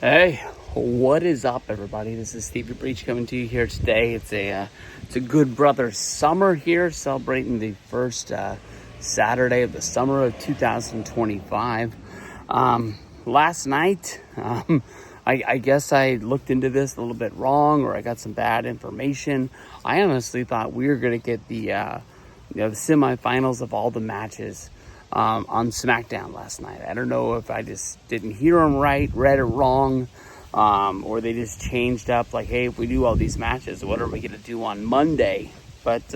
Hey, what is up, everybody? This is Stevie Breach coming to you here today. It's a good brother summer here, celebrating the first Saturday of the summer of 2025. Last night, I guess I looked into this a little bit wrong, or I got some bad information. I honestly thought we were going to get the semifinals of all the matches on SmackDown last night. I don't know if I just didn't hear them right, read it wrong, or they just changed up, like, hey, if we do all these matches, what are we going to do on Monday? But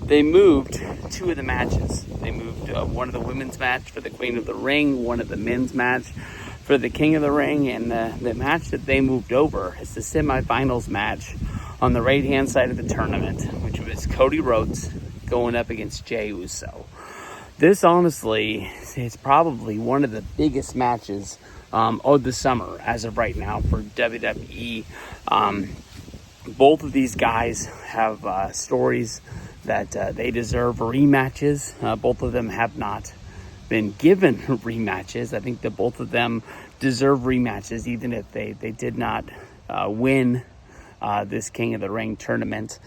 they moved two of the matches. They moved one of the women's match for the Queen of the Ring, one of the men's match for the King of the Ring, and the match that they moved over is the semifinals match on the right-hand side of the tournament, which was Cody Rhodes going up against Jey Uso. This, honestly, is probably one of the biggest matches of the summer as of right now for WWE. Both of these guys have stories that they deserve rematches. Both of them have not been given rematches. I think that both of them deserve rematches, even if they did not win this King of the Ring tournament.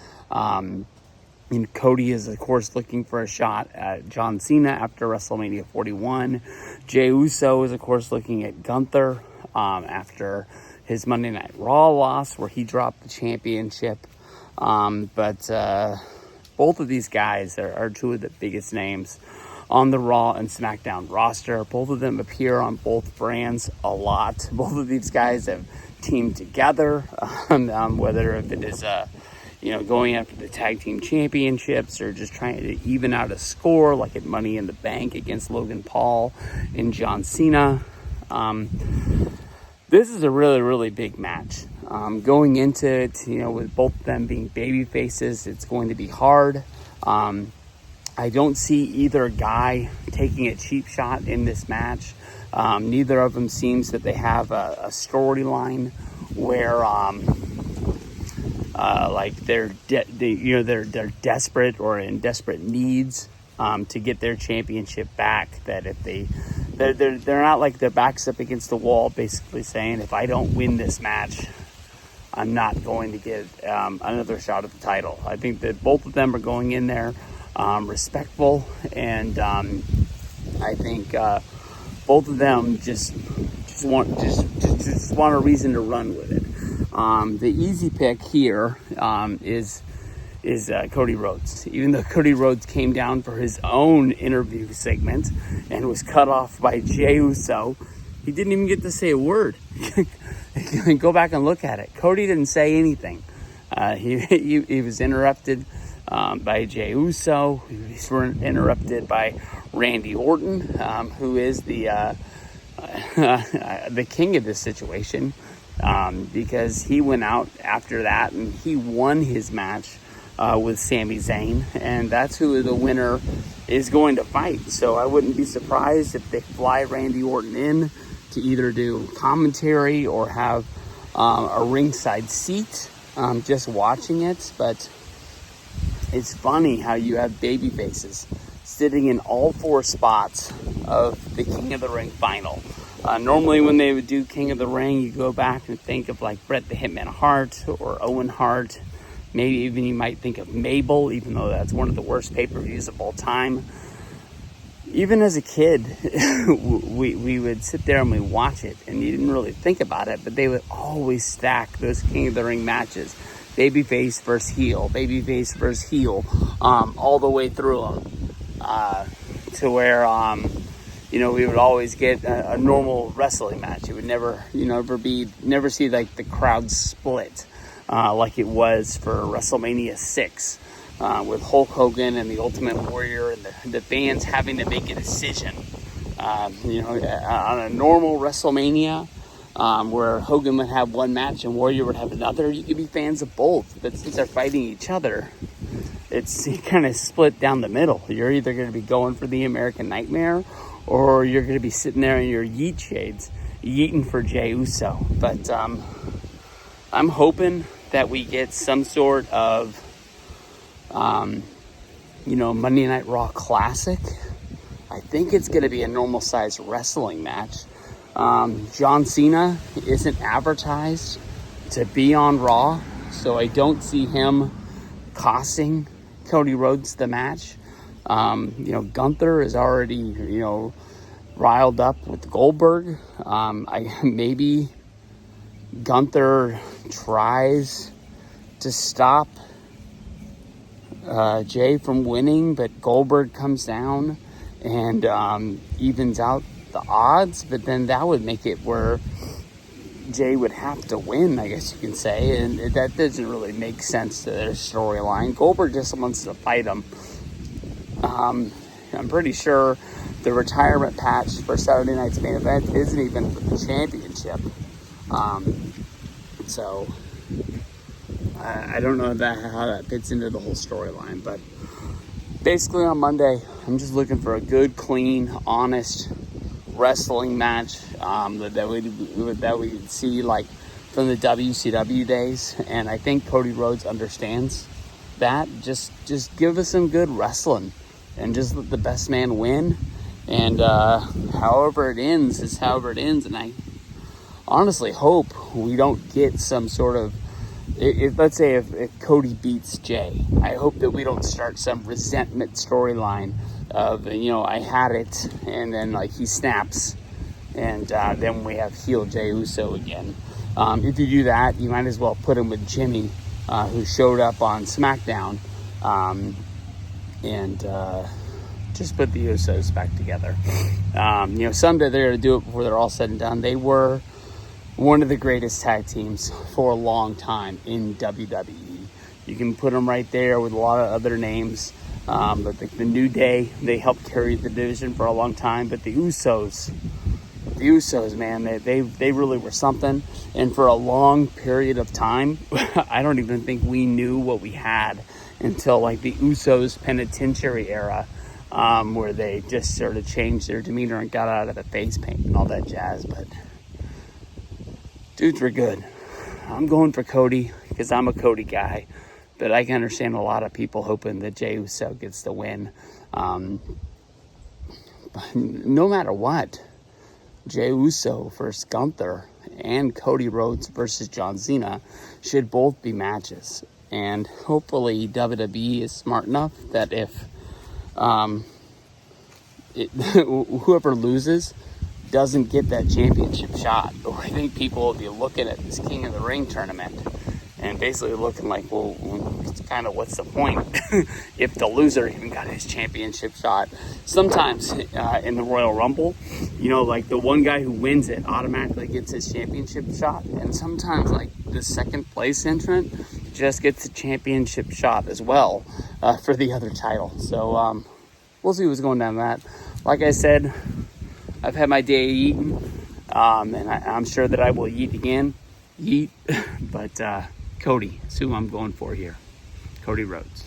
And Cody is, of course, looking for a shot at John Cena after WrestleMania 41. Jey Uso is, of course, looking at Gunther after his Monday Night Raw loss, where he dropped the championship. But both of these guys are two of the biggest names on the Raw and SmackDown roster. Both of them appear on both brands a lot. Both of these guys have teamed together, whether if it is going after the tag team championships or just trying to even out a score, like at Money in the Bank against Logan Paul and John Cena. This is a really, really big match. Going into it, with both of them being baby faces, it's going to be hard. I don't see either guy taking a cheap shot in this match. Neither of them seems that they have a storyline where they're desperate or in desperate needs to get their championship back. That if they're not like their backs up against the wall, basically saying, if I don't win this match, I'm not going to get another shot at the title. I think that both of them are going in there respectful, and I think both of them just want a reason to run with it. The easy pick here is Cody Rhodes. Even though Cody Rhodes came down for his own interview segment and was cut off by Jey Uso, he didn't even get to say a word. Go back and look at it. Cody didn't say anything. He was interrupted by Jey Uso. He was interrupted by Randy Orton, who is the king of this situation. Because he went out after that and he won his match with Sami Zayn, and that's who the winner is going to fight. So I wouldn't be surprised if they fly Randy Orton in to either do commentary or have a ringside seat just watching it. But it's funny how you have baby faces sitting in all four spots of the King of the Ring final. Normally when they would do King of the Ring, you go back and think of like Bret the Hitman Hart or Owen Hart. Maybe even you might think of Mabel, even though that's one of the worst pay-per-views of all time. Even as a kid, we would sit there and we watch it, and you didn't really think about it, but they would always stack those King of the Ring matches. Babyface versus heel, all the way through them. To where, we would always get a normal wrestling match. It would never see like the crowd split like it was for WrestleMania 6 with Hulk Hogan and the Ultimate Warrior and the fans having to make a decision. On a normal WrestleMania where Hogan would have one match and Warrior would have another, you could be fans of both. But since they're fighting each other, it's kind of split down the middle. You're either going to be going for the American Nightmare, or you're going to be sitting there in your yeet shades, yeeting for Jey Uso. But I'm hoping that we get some sort of, Monday Night Raw Classic. I think it's going to be a normal-sized wrestling match. John Cena isn't advertised to be on Raw, so I don't see him costing Cody Rhodes the match. Gunther is already, riled up with Goldberg. Maybe Gunther tries to stop Jey from winning, but Goldberg comes down and evens out the odds, but then that would make it where Jey would have to win, I guess you can say, and that doesn't really make sense to their storyline. Goldberg just wants to fight him. I'm pretty sure the retirement patch for Saturday night's main event isn't even for the championship. So I don't know how that fits into the whole storyline, but basically on Monday, I'm just looking for a good, clean, honest wrestling match that we could see like from the WCW days, and I think Cody Rhodes understands that. Just give us some good wrestling and just let the best man win, and however it ends is however it ends. And I honestly hope we don't get some sort of, let's say if Cody beats Jey, I hope that we don't start some resentment storyline of, I had it, and then like he snaps, and then we have heel Jey Uso again. If you do that, you might as well put him with Jimmy, who showed up on SmackDown, and just put the Usos back together. Someday they're going to do it before they're all said and done. They were one of the greatest tag teams for a long time in WWE. You can put them right there with a lot of other names. But the New Day, they helped carry the division for a long time. But the Usos, man, they really were something. And for a long period of time, I don't even think we knew what we had until like the Usos penitentiary era, where they just sort of changed their demeanor and got out of the face paint and all that jazz. But dudes were good. I'm going for Cody because I'm a Cody guy. But I can understand a lot of people hoping that Jey Uso gets the win. But no matter what, Jey Uso versus Gunther and Cody Rhodes versus John Cena should both be matches. And hopefully WWE is smart enough that if whoever loses doesn't get that championship shot. Or I think people will be looking at this King of the Ring tournament and basically looking like, well, kind of what's the point if the loser even got his championship shot? Sometimes in the Royal Rumble, like the one guy who wins it automatically gets his championship shot. And sometimes like the second place entrant just gets a championship shot as well for the other title. So we'll see what's going down that. Like I said, I've had my day eating, and I'm sure that I will eat again. But Cody is who I'm going for here. Cody Rhodes.